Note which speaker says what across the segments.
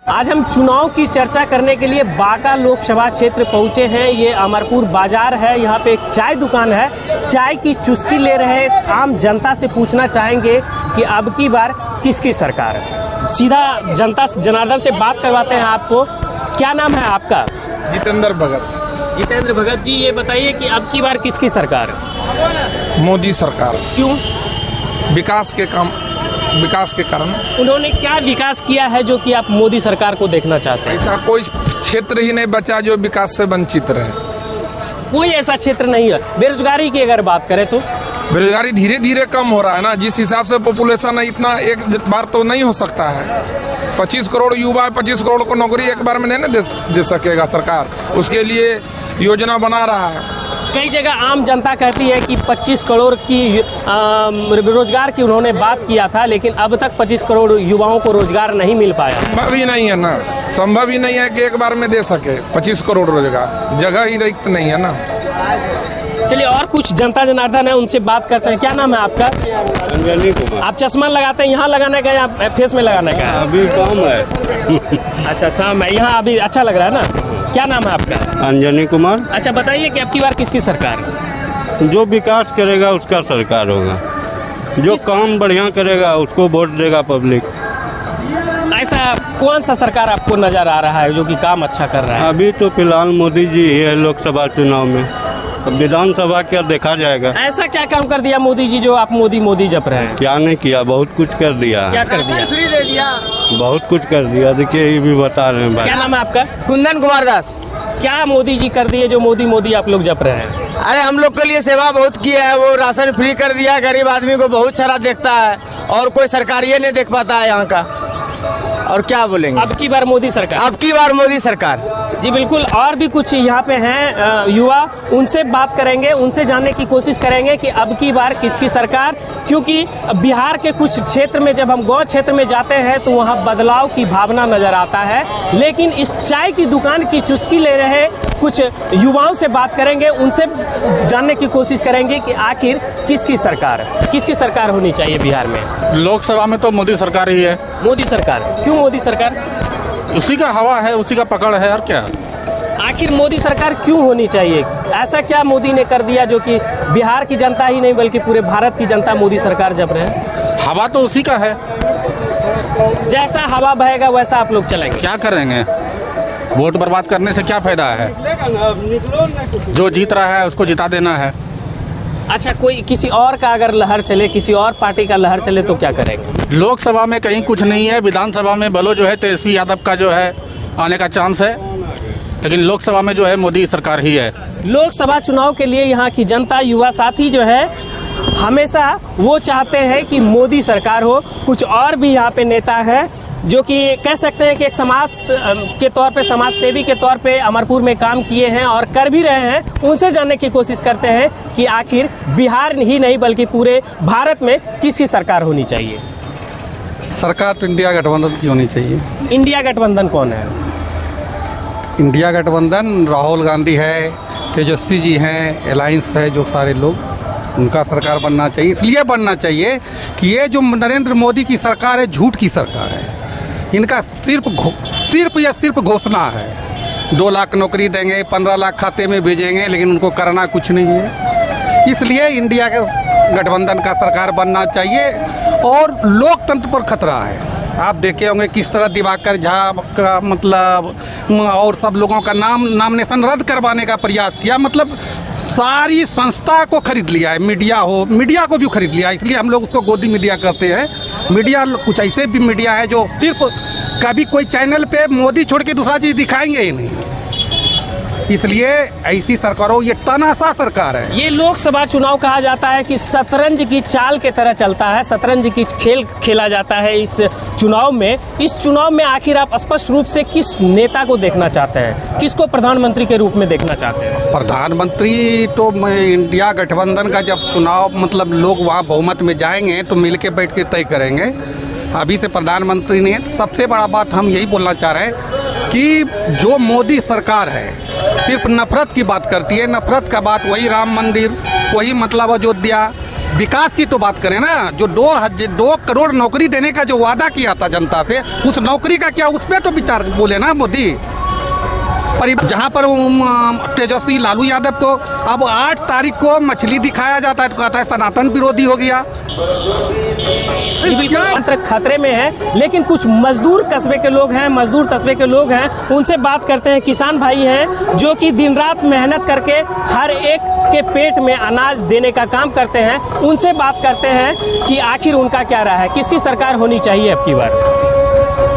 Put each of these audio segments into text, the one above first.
Speaker 1: आज हम चुनाव की चर्चा करने के लिए बांका लोकसभा क्षेत्र पहुंचे हैं। ये अमरपुर बाजार है, यहाँ पे एक चाय दुकान है। चाय की चुस्की ले रहे आम जनता से पूछना चाहेंगे कि अब की बार किसकी सरकार है। सीधा जनता जनार्दन से बात करवाते हैं आपको। क्या नाम है आपका?
Speaker 2: जितेंद्र भगत।
Speaker 1: जितेंद्र भगत जी, ये बताइए कि अब की बार किसकी सरकार है?
Speaker 2: मोदी सरकार।
Speaker 1: क्यों?
Speaker 2: विकास के कारण।
Speaker 1: उन्होंने क्या विकास किया है जो कि आप मोदी सरकार को देखना चाहते हैं?
Speaker 2: ऐसा कोई क्षेत्र ही नहीं बचा जो विकास से वंचित रहे।
Speaker 1: कोई ऐसा क्षेत्र नहीं है। बेरोजगारी की अगर बात करें तो
Speaker 2: बेरोजगारी धीरे धीरे कम हो रहा है ना। जिस हिसाब से पॉपुलेशन है इतना एक बार तो नहीं हो सकता है। 25 करोड़ युवा, 25 करोड़ को नौकरी एक बार में नहीं ना दे सकेगा सरकार। उसके लिए योजना बना रहा है।
Speaker 1: कई जगह आम जनता कहती है कि 25 करोड़ की रोजगार की उन्होंने बात किया था, लेकिन अब तक 25 करोड़ युवाओं को रोजगार नहीं मिल पाया।
Speaker 2: संभव ही नहीं है ना। संभव ही नहीं है कि एक बार में दे सके 25 करोड़ रोजगार। जगह ही रिक्त नहीं है ना।
Speaker 1: चलिए और कुछ जनता जनार्दन है, उनसे बात करते हैं। क्या नाम है आपका?
Speaker 3: अंजनी कुमार।
Speaker 1: आप चश्मा लगाते हैं, यहाँ लगाने का या फेस में लगाने का?
Speaker 3: अभी काम है।
Speaker 1: अच्छा, शाम है। यहाँ अभी अच्छा लग रहा है ना। क्या नाम है आपका?
Speaker 3: अंजनी कुमार।
Speaker 1: अच्छा, बताइए कि अब की बार किसकी सरकार है?
Speaker 3: जो विकास करेगा उसका सरकार होगा। जो काम बढ़िया करेगा उसको वोट देगा पब्लिक।
Speaker 1: ऐसा कौन सा सरकार आपको नजर आ रहा है जो कि काम अच्छा कर रहा है?
Speaker 3: अभी तो फिलहाल मोदी जी ही है लोकसभा चुनाव में। अब विधानसभा क्या देखा जाएगा।
Speaker 1: ऐसा क्या काम कर दिया मोदी जी जो आप मोदी मोदी जप रहे हैं?
Speaker 3: क्या नहीं किया, बहुत कुछ कर दिया।
Speaker 1: क्या कर दिया?
Speaker 4: फ्री दे दिया।
Speaker 3: बहुत कुछ कर दिया। देखिए ये भी बता रहे हैं भाई।
Speaker 1: क्या नाम है आपका?
Speaker 4: कुंदन कुमार दास।
Speaker 1: क्या मोदी जी कर दिए जो मोदी मोदी आप लोग जप रहे हैं?
Speaker 4: अरे हम लोग के लिए सेवा बहुत किया है। वो राशन फ्री कर दिया, गरीब आदमी को बहुत सारा देखता है और कोई सरकारी नहीं देख पाता है यहाँ का। और क्या बोलेंगे?
Speaker 1: अब की बार मोदी सरकार।
Speaker 4: अब की बार मोदी सरकार।
Speaker 1: जी बिल्कुल। और भी कुछ यहाँ पे हैं युवा, उनसे बात करेंगे, उनसे जानने की कोशिश करेंगे कि अब की बार किसकी सरकार। क्योंकि बिहार के कुछ क्षेत्र में जब हम गांव क्षेत्र में जाते हैं तो वहाँ बदलाव की भावना नजर आता है। लेकिन इस चाय की दुकान की चुस्की ले रहे कुछ युवाओं से बात करेंगे, उनसे जानने की कोशिश करेंगे कि आखिर किसकी सरकार होनी चाहिए बिहार में।
Speaker 5: लोकसभा में तो मोदी सरकार ही है।
Speaker 1: मोदी सरकार। क्यों मोदी सरकार?
Speaker 5: उसी का हवा है, उसी का पकड़ है। और क्या?
Speaker 1: आखिर मोदी सरकार क्यों होनी चाहिए? ऐसा क्या मोदी ने कर दिया जो कि बिहार की जनता ही नहीं बल्कि पूरे भारत की जनता मोदी सरकार जप रहे हैं?
Speaker 5: हवा तो उसी का है।
Speaker 1: जैसा हवा बहेगा वैसा आप लोग चलेंगे।
Speaker 5: क्या करेंगे? वोट बर्बाद करने से क्या फायदा है? जो जीत रहा है उसको जिता देना है।
Speaker 1: अच्छा, कोई किसी और का अगर लहर चले, किसी और पार्टी का लहर चले तो क्या करेंगे?
Speaker 5: लोकसभा में कहीं कुछ नहीं है। विधानसभा में भलो जो है तेजस्वी यादव का जो है आने का चांस है, लेकिन लोकसभा में जो है मोदी सरकार ही है।
Speaker 1: लोकसभा चुनाव के लिए यहाँ की जनता, युवा साथी जो है हमेशा वो चाहते हैं कि मोदी सरकार हो। कुछ और भी यहाँ पे नेता है जो कि कह सकते हैं कि एक समाज के तौर पे, समाज सेवी के तौर पे अमरपुर में काम किए हैं और कर भी रहे हैं। उनसे जानने की कोशिश करते हैं कि आखिर बिहार ही नहीं बल्कि पूरे भारत में किसकी सरकार होनी चाहिए।
Speaker 6: सरकार तो इंडिया गठबंधन की होनी चाहिए।
Speaker 1: इंडिया गठबंधन कौन है?
Speaker 6: इंडिया गठबंधन राहुल गांधी है, तेजस्वी जी हैं, अलायंस है, जो सारे लोग, उनका सरकार बनना चाहिए। इसलिए बनना चाहिए कि ये जो नरेंद्र मोदी की सरकार है झूठ की सरकार है। इनका सिर्फ घोषणा है। 2 लाख नौकरी देंगे, 15 लाख खाते में भेजेंगे, लेकिन उनको करना कुछ नहीं है। इसलिए इंडिया के गठबंधन का सरकार बनना चाहिए। और लोकतंत्र पर खतरा है। आप देखे होंगे किस तरह दिवाकर झा का मतलब और सब लोगों का नामिनेशन रद्द करवाने का प्रयास किया। मतलब सारी संस्था को खरीद लिया है। मीडिया को भी खरीद लिया है। इसलिए हम लोग उसको गोदी मीडिया कहते हैं। मीडिया कुछ ऐसे भी मीडिया है जो सिर्फ कभी कोई चैनल पे मोदी छोड़ के दूसरा चीज़ दिखाएंगे ही नहीं। इसलिए ऐसी सरकारों, ये तानाशाह सरकार है।
Speaker 1: ये लोकसभा चुनाव कहा जाता है कि शतरंज की चाल के तरह चलता है। शतरंज की खेल खेला जाता है इस चुनाव में। इस चुनाव में आखिर आप स्पष्ट रूप से किस नेता को देखना चाहते हैं? किसको प्रधानमंत्री के रूप में देखना चाहते हैं?
Speaker 6: प्रधानमंत्री तो इंडिया गठबंधन का जब चुनाव मतलब लोग वहाँ बहुमत में जाएंगे तो मिल के बैठ के तय करेंगे। अभी से प्रधानमंत्री ने, सबसे बड़ा बात हम यही बोलना चाह रहे हैं कि जो मोदी सरकार है सिर्फ नफरत की बात करती है। नफरत का बात वही राम मंदिर, वही मतलब अयोध्या, विकास की तो बात करें ना। जो 2 करोड़ नौकरी देने का जो वादा किया था जनता से, उस नौकरी का क्या, उस पर तो विचार बोले ना मोदी। पर जहाँ पर तेजस्वी लालू यादव को अब 8 तारीख को मछली दिखाया जाता है तो कहता है सनातन विरोधी हो गया।
Speaker 1: लोकतंत्र खतरे में है, लेकिन कुछ मजदूर कस्बे के लोग हैं, मजदूर कस्बे के लोग हैं, उनसे बात करते हैं। किसान भाई हैं जो कि दिन रात मेहनत करके हर एक के पेट में अनाज देने का काम करते हैं। उनसे बात करते हैं कि आखिर उनका क्या राय है, किसकी सरकार होनी चाहिए अब की बार।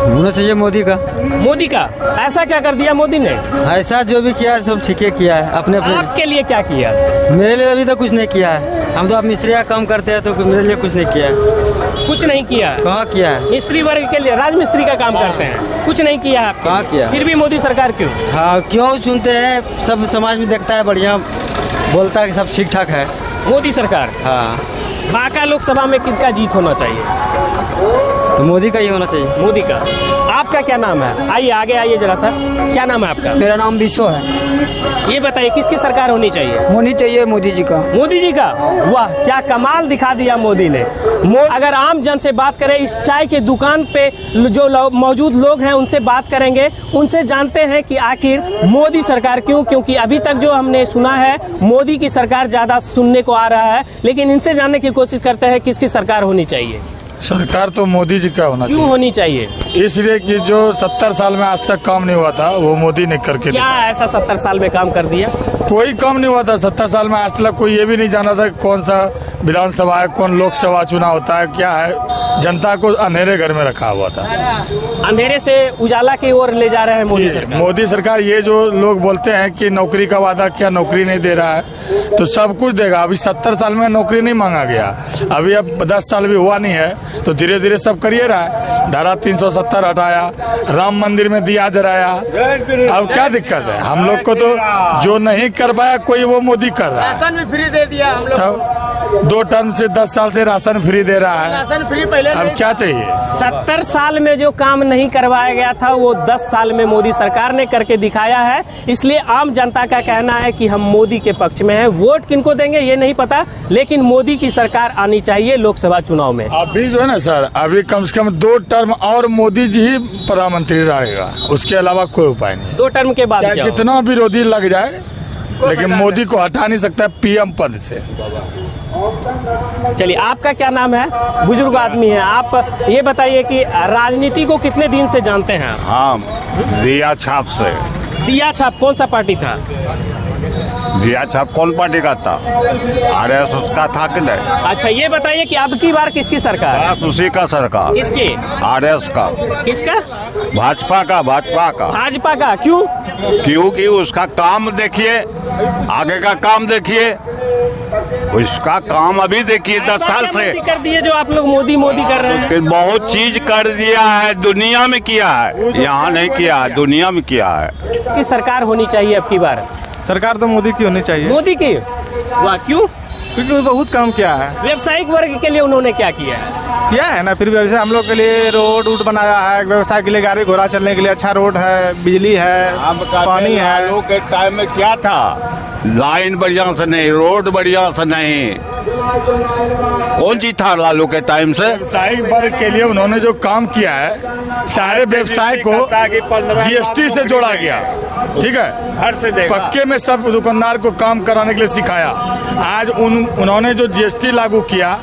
Speaker 7: होना चाहिए मोदी का।
Speaker 1: मोदी का? ऐसा क्या कर दिया मोदी ने?
Speaker 7: ऐसा जो भी किया है सब ठीक है किया है। अपने
Speaker 1: आपके लिए क्या किया?
Speaker 7: मेरे लिए अभी तक कुछ नहीं किया है। हम तो अब मिस्त्री का काम करते हैं तो मेरे लिए कुछ नहीं किया है।
Speaker 1: कुछ नहीं किया?
Speaker 7: कहाँ किया है?
Speaker 1: मिस्त्री वर्ग के लिए, राजमिस्त्री का काम करते हैं, कुछ नहीं किया है।
Speaker 7: कहाँ किया?
Speaker 1: फिर भी मोदी सरकार क्यों?
Speaker 7: हाँ, क्यों चुनते हैं? सब समाज में देखता है, बढ़िया बोलता है कि सब ठीक ठाक है।
Speaker 1: मोदी सरकार।
Speaker 7: हाँ।
Speaker 1: बांका लोकसभा में किसका जीत होना चाहिए?
Speaker 7: तो मोदी का ही होना चाहिए।
Speaker 1: मोदी का। आपका क्या नाम है? आइए आगे आइए जरा सा। क्या नाम है आपका?
Speaker 8: मेरा नाम विश्व है।
Speaker 1: ये बताइए किसकी सरकार होनी चाहिए?
Speaker 8: होनी चाहिए मोदी जी का।
Speaker 1: मोदी जी का? वाह, क्या कमाल दिखा दिया मोदी ने। अगर आम जन से बात करें, इस चाय के दुकान पे जो मौजूद लोग हैं उनसे बात करेंगे, उनसे जानते हैं कि आखिर मोदी सरकार क्यों। क्योंकि अभी तक जो हमने सुना है मोदी की सरकार ज्यादा सुनने को आ रहा है, लेकिन इनसे जानने की कोशिश करते हैं किसकी सरकार होनी चाहिए।
Speaker 9: सरकार तो मोदी जी का होना चाहिए।
Speaker 1: क्यों होनी चाहिए?
Speaker 9: इसलिए कि जो 70 साल में आज तक काम नहीं हुआ था वो मोदी ने करके
Speaker 1: क्या ऐसा 70 साल में काम कर दिया?
Speaker 9: कोई काम नहीं हुआ था 70 साल में। आज तक कोई ये भी नहीं जाना था कौन सा विधानसभा है, कौन लोकसभा चुनाव होता है, क्या है। जनता को अंधेरे घर में रखा हुआ था।
Speaker 1: अंधेरे से उजाला की ओर ले जा रहे हैं मोदी सरकार।
Speaker 9: मोदी सरकार ये जो लोग बोलते हैं कि नौकरी का वादा किया, नौकरी नहीं दे रहा है, तो सब कुछ देगा। अभी 70 साल में नौकरी नहीं मांगा गया, अभी अब 10 साल भी हुआ नहीं है, तो धीरे धीरे सब करिए रहा है। धारा 370 हटाया, राम मंदिर में दिया जलाया, अब क्या दिक्कत है? हम लोग को तो जो नहीं कर पाया कोई वो मोदी कर रहा है।
Speaker 4: राशन भी फ्री दे दिया हम लोग।
Speaker 9: 2 टर्म से 10 साल से राशन फ्री दे रहा है।
Speaker 4: राशन फ्री पहले
Speaker 9: अब क्या चाहिए?
Speaker 1: 70 साल में जो काम नहीं करवाया गया था वो 10 साल में मोदी सरकार ने करके दिखाया है। इसलिए आम जनता का कहना है कि हम मोदी के पक्ष में हैं। वोट किनको देंगे ये नहीं पता, लेकिन मोदी की सरकार आनी चाहिए लोकसभा चुनाव में।
Speaker 9: अभी जो है ना सर, अभी कम से कम 2 टर्म और मोदी जी ही प्रधानमंत्री रहेगा, उसके अलावा कोई उपाय नहीं।
Speaker 1: 2 टर्म के बाद क्या
Speaker 9: जितना विरोधी लग जाए, लेकिन मोदी को हटा नहीं सकता पीएम पद से।
Speaker 1: चलिए, आपका क्या नाम है? बुजुर्ग आदमी है आप, ये बताइए कि राजनीति को कितने दिन से जानते हैं?
Speaker 3: हाँ, दिया छाप से।
Speaker 1: दिया छाप कौन सा पार्टी था?
Speaker 3: दिया छाप कौन पार्टी का था? RSS का था कि नहीं?
Speaker 1: अच्छा, ये बताइए कि अब की बार किसकी सरकार?
Speaker 3: बस उसी का सरकार।
Speaker 1: किसकी?
Speaker 3: RS का।
Speaker 1: किसका?
Speaker 3: भाजपा का। भाजपा का।
Speaker 1: भाजपा का। क्यों?
Speaker 3: क्योंकि उसका काम देखिए, आगे का काम देखिए, उसका काम अभी देखिए 10 साल से
Speaker 1: कर दिए जो आप लोग मोदी मोदी कर रहे हैं।
Speaker 3: बहुत चीज कर दिया है, दुनिया में किया है, यहाँ नहीं किया है, दुनिया में किया है।
Speaker 1: इसकी सरकार होनी चाहिए अब की बार।
Speaker 10: सरकार तो मोदी की होनी चाहिए।
Speaker 1: मोदी की? वाह, क्यों?
Speaker 10: क्योंकि बहुत काम किया है।
Speaker 1: व्यावसायिक वर्ग के लिए उन्होंने क्या किया है?
Speaker 10: ना, फिर व्यवसाय हम लोग के लिए रोड वूड बनाया है, व्यवसाय के लिए गाड़ी घोड़ा चलने के लिए अच्छा रोड है, बिजली है, पानी है।
Speaker 3: लोग के टाइम में क्या था? लाइन बढ़िया से नहीं, रोड बढ़िया से नहीं, कौन चीज था लालू के टाइम से?
Speaker 9: व्यवसायिक वर्ग के लिए उन्होंने जो काम किया है, सारे व्यवसाय को GST से जोड़ा गया, ठीक है।
Speaker 3: घर से
Speaker 9: पक्के में सब दुकानदार को काम कराने के लिए सिखाया। आज उन्होंने जो GST लागू किया,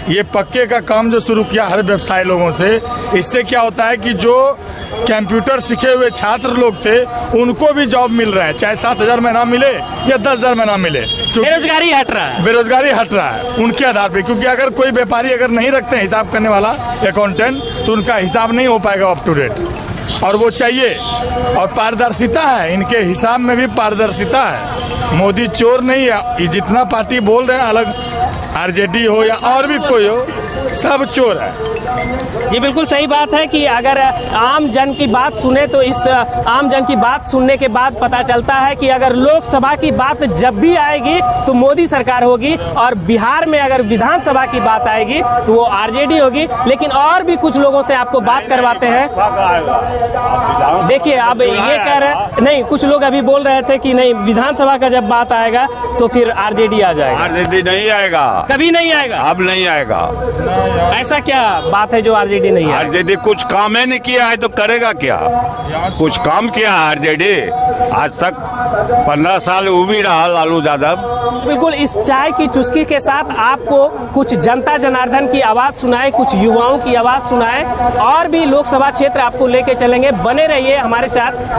Speaker 9: ये पक्के का काम जो शुरू किया हर व्यवसाय लोगों से, इससे क्या होता है कि जो कंप्यूटर सीखे हुए छात्र लोग थे उनको भी जॉब मिल रहा है, चाहे 7,000 महीना मिले या 10,000 महीना मिले।
Speaker 1: बेरोजगारी हट रहा है।
Speaker 9: बेरोजगारी हट रहा है उनके आधार पे, क्योंकि अगर कोई व्यापारी अगर नहीं रखते हैं हिसाब करने वाला अकाउंटेंट, तो उनका हिसाब नहीं हो पाएगा अप टू डेट, और वो चाहिए। और पारदर्शिता है, इनके हिसाब में भी पारदर्शिता है। मोदी चोर नहीं है, ये जितना पार्टी बोल रहे हैं, अलग RJD हो या और भी कोई हो, सब चोर है।
Speaker 1: ये बिल्कुल सही बात है कि अगर आम जन की बात सुने तो इस आम जन की बात सुनने के बाद पता चलता है कि अगर लोकसभा की बात जब भी आएगी तो मोदी सरकार होगी, और बिहार में अगर विधानसभा की बात आएगी तो वो RJD होगी। लेकिन और भी कुछ लोगों से आपको बात करवाते हैं। देखिए अब ये कह रहे नहीं, कुछ लोग अभी बोल रहे थे कि नहीं विधानसभा का जब बात आएगा तो फिर आरजेडी आ जाएगा।
Speaker 3: आरजेडी नहीं आएगा,
Speaker 1: कभी नहीं आएगा,
Speaker 3: अब नहीं आएगा।
Speaker 1: ऐसा क्या बात है जो आरजेडी नहीं आएगा?
Speaker 3: आरजेडी कुछ काम ही नहीं किया है तो करेगा क्या? कुछ काम किया है आरजेडी आज तक? 15 साल वो भी रहा लालू यादव।
Speaker 1: बिल्कुल, इस चाय की चुस्की के साथ आपको कुछ जनता जनार्दन की आवाज सुनाए, कुछ युवाओं की आवाज सुनाए और भी लोकसभा क्षेत्र आपको लेके चलेंगे। बने रहिए हमारे साथ।